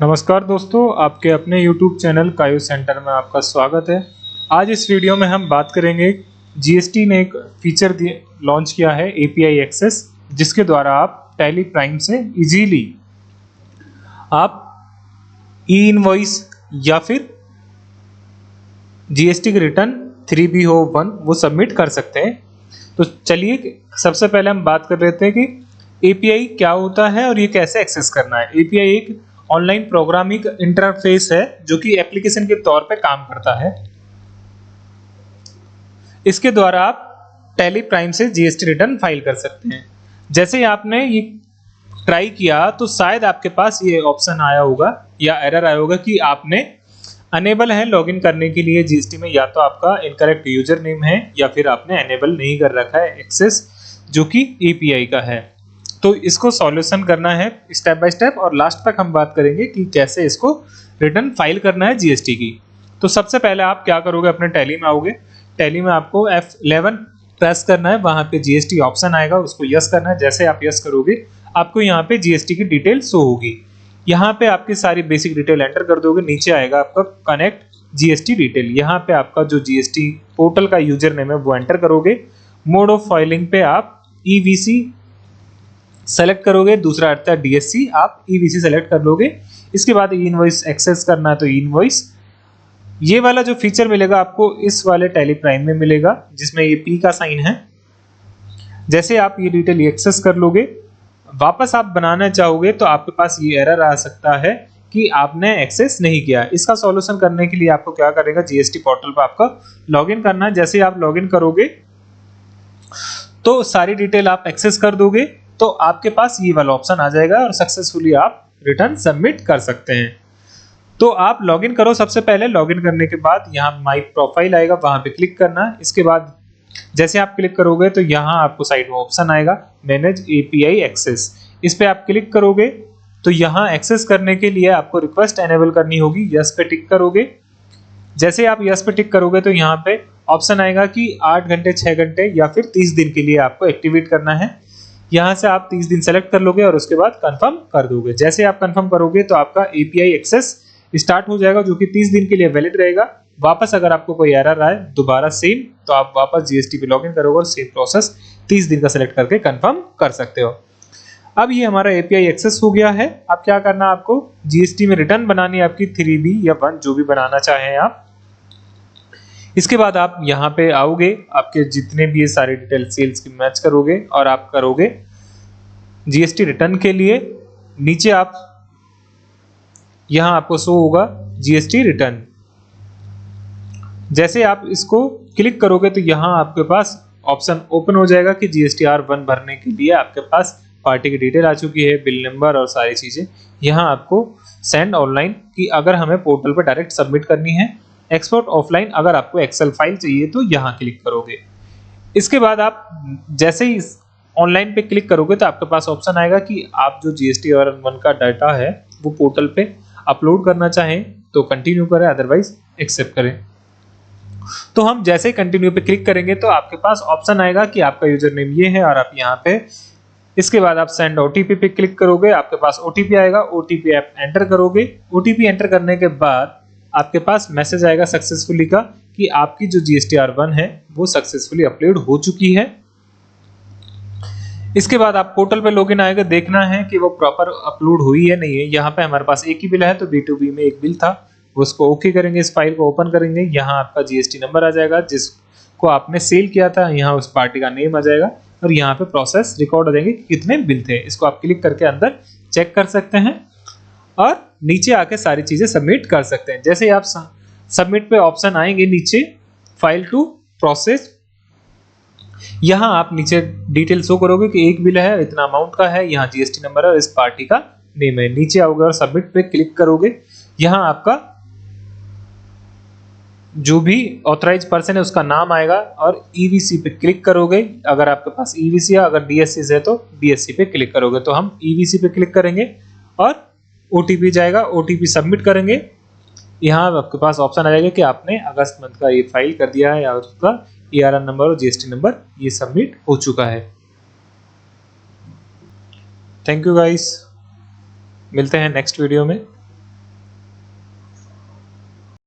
नमस्कार दोस्तों, आपके अपने YouTube चैनल कायो सेंटर में आपका स्वागत है। आज इस वीडियो में हम बात करेंगे जीएसटी ने एक फीचर लॉन्च किया है एपीआई एक्सेस, जिसके द्वारा आप टैली प्राइम से इजीली आप ई इनवॉइस या फिर जीएसटी के रिटर्न 3B हो 1 वो सबमिट कर सकते हैं। तो चलिए सबसे पहले हम बात कर लेते हैं कि एपीआई क्या होता है और ये कैसे एक्सेस करना है। एपीआई एक ऑनलाइन प्रोग्रामिंग इंटरफेस है जो कि एप्लीकेशन के तौर पे काम करता है। इसके द्वारा आप टैली प्राइम से जीएसटी रिटर्न फाइल कर सकते हैं। जैसे ही आपने ये ट्राई किया तो शायद आपके पास ये ऑप्शन आया होगा या एरर आया होगा कि आपने अनेबल है लॉगिन करने के लिए जीएसटी में, या तो आपका इनकरेक्ट यूजर नेम है या फिर आपने अनेबल नहीं कर रखा है एक्सेस जो कि एपीआई का है। तो इसको सॉल्यूशन करना है स्टेप बाय स्टेप, और लास्ट तक हम बात करेंगे कि कैसे इसको रिटर्न फाइल करना है जीएसटी की। तो सबसे पहले आप क्या करोगे, अपने टैली में आओगे। टैली में आपको F11 प्रेस करना है, वहां पे जीएसटी ऑप्शन आएगा, उसको यस करना है। जैसे आप यस करोगे आपको यहाँ पे जीएसटी की डिटेल शो होगी। यहाँ पे आपकी सारी बेसिक डिटेल एंटर कर दोगे, नीचे आएगा आपका कनेक्ट जीएसटी डिटेल। यहाँ पे आपका जो जीएसटी पोर्टल का यूजर नेम है वो एंटर करोगे। मोड ऑफ फाइलिंग पे आप ईवीसी सेलेक्ट करोगे, दूसरा आता है डीएससी, आप ईवीसी सेलेक्ट कर लोगे। इसके बाद ई इनवॉइस एक्सेस करना है तो ई इनवॉइस, ये वाला जो फीचर मिलेगा आपको इस वाले टैली प्राइम में मिलेगा जिसमें ये पी का साइन है। जैसे आप ये डिटेल एक्सेस कर लोगे, वापस आप बनाना चाहोगे तो आपके पास ये एरर आ सकता है कि आपने एक्सेस नहीं किया। इसका सॉल्यूशन करने के लिए आपको क्या करेगा, जीएसटी पोर्टल पर आपका लॉगिन करना है। जैसे आप लॉगिन करोगे तो सारी डिटेल आप एक्सेस कर दोगे तो आपके पास ये वाला ऑप्शन आ जाएगा और सक्सेसफुली आप रिटर्न सबमिट कर सकते हैं। तो आप लॉगिन करो। सबसे पहले लॉगिन करने के बाद यहाँ माई प्रोफाइल आएगा, वहां पे क्लिक करना है। इसके बाद जैसे आप क्लिक करोगे तो यहाँ आपको साइड में ऑप्शन आएगा मैनेज एपीआई एक्सेस। इस पे आप क्लिक करोगे तो यहाँ एक्सेस करने के लिए आपको रिक्वेस्ट एनेबल करनी होगी, यस पे टिक करोगे। जैसे आप यस पे टिक करोगे तो यहाँ पे ऑप्शन आएगा कि 8 घंटे, 6 घंटे या फिर 30 दिन के लिए आपको एक्टिवेट करना है। यहाँ से आप 30 दिन सेलेक्ट कर लोगे और उसके बाद कंफर्म कर दोगे। जैसे आप कंफर्म करोगे तो आपका एपीआई एक्सेस स्टार्ट हो जाएगा जो कि 30 दिन के लिए वैलिड रहेगा। वापस अगर आपको कोई एरर आए दोबारा सेम, तो आप वापस जीएसटी पे लॉगिन करोगे और सेम प्रोसेस 30 दिन का सेलेक्ट करके कंफर्म कर सकते हो। अब ये हमारा एपीआई एक्सेस हो गया है। अब क्या करना है, आपको जीएसटी में रिटर्न बनानी है आपकी 3B या 1 जो भी बनाना चाहें आप। इसके बाद आप यहाँ पे आओगे, आपके जितने भी ये सारे डिटेल सेल्स की मैच करोगे और आप करोगे जीएसटी रिटर्न के लिए। नीचे आप यहाँ आपको शो होगा जीएसटी रिटर्न। जैसे आप इसको क्लिक करोगे तो यहाँ आपके पास ऑप्शन ओपन हो जाएगा कि GSTR1 भरने के लिए आपके पास पार्टी की डिटेल आ चुकी है, बिल नंबर और सारी चीजें। यहाँ आपको सेंड ऑनलाइन की अगर हमें पोर्टल पर डायरेक्ट सबमिट करनी है, एक्सपोर्ट ऑफलाइन अगर आपको एक्सेल फाइल चाहिए तो यहाँ क्लिक करोगे। इसके बाद आप जैसे ही ऑनलाइन पे क्लिक करोगे तो आपके पास ऑप्शन आएगा कि आप जो GSTR1 का डाटा है वो पोर्टल पे अपलोड करना चाहें तो कंटिन्यू करें, अदरवाइज एक्सेप्ट करें। तो हम जैसे ही कंटिन्यू पे क्लिक करेंगे तो आपके पास ऑप्शन आएगा कि आपका यूजर नेम ये है और आप यहाँ पे, इसके बाद आप सेंड ओटीपी पे क्लिक करोगे, आपके पास ओटीपी आएगा, ओटीपी आप एंटर करोगे। ओटीपी एंटर करने के बाद आपके पास मैसेज आएगा सक्सेसफुली का कि आपकी जो GSTR1 है वो सक्सेसफुली अपलोड हो चुकी है। इसके बाद आप पोर्टल पे लॉगिन आएगा, देखना है कि वो प्रॉपर अपलोड हुई है नहीं है। यहाँ पे हमारे पास एक ही बिल है तो B2B में एक बिल था, उसको ओके करेंगे, इस फाइल को ओपन करेंगे। यहाँ आपका जीएसटी नंबर आ जाएगा जिसको आपने सेल किया था, यहाँ उस पार्टी का नेम आ जाएगा और यहाँ पे प्रोसेस रिकॉर्ड हो जाएंगे कितने बिल थे। इसको आप क्लिक करके अंदर चेक कर सकते हैं और नीचे आके सारी चीजें सबमिट कर सकते हैं। जैसे आप सबमिट पे ऑप्शन आएंगे नीचे फाइल टू प्रोसेस, यहाँ आप नीचे डिटेल शो करोगे कि एक बिल है, इतना अमाउंट का है, यहाँ जीएसटी नंबर है और इस पार्टी का नेम है। नीचे आओगे और सबमिट पे क्लिक करोगे, यहाँ आपका जो भी ऑथराइज पर्सन है उसका नाम आएगा और ईवीसी पे क्लिक करोगे। अगर आपके पास ईवीसी है, अगर डीएससी है तो डीएससी पे क्लिक करोगे। तो हम ईवीसी पे क्लिक करेंगे और ओटीपी जाएगा, ओटीपी सबमिट करेंगे। यहाँ आपके पास ऑप्शन आ जाएगा कि आपने अगस्त मंथ का ये फाइल कर दिया है या उसका ERN नंबर और जीएसटी नंबर ये सबमिट हो चुका है। थैंक यू गाइस, मिलते हैं नेक्स्ट वीडियो में।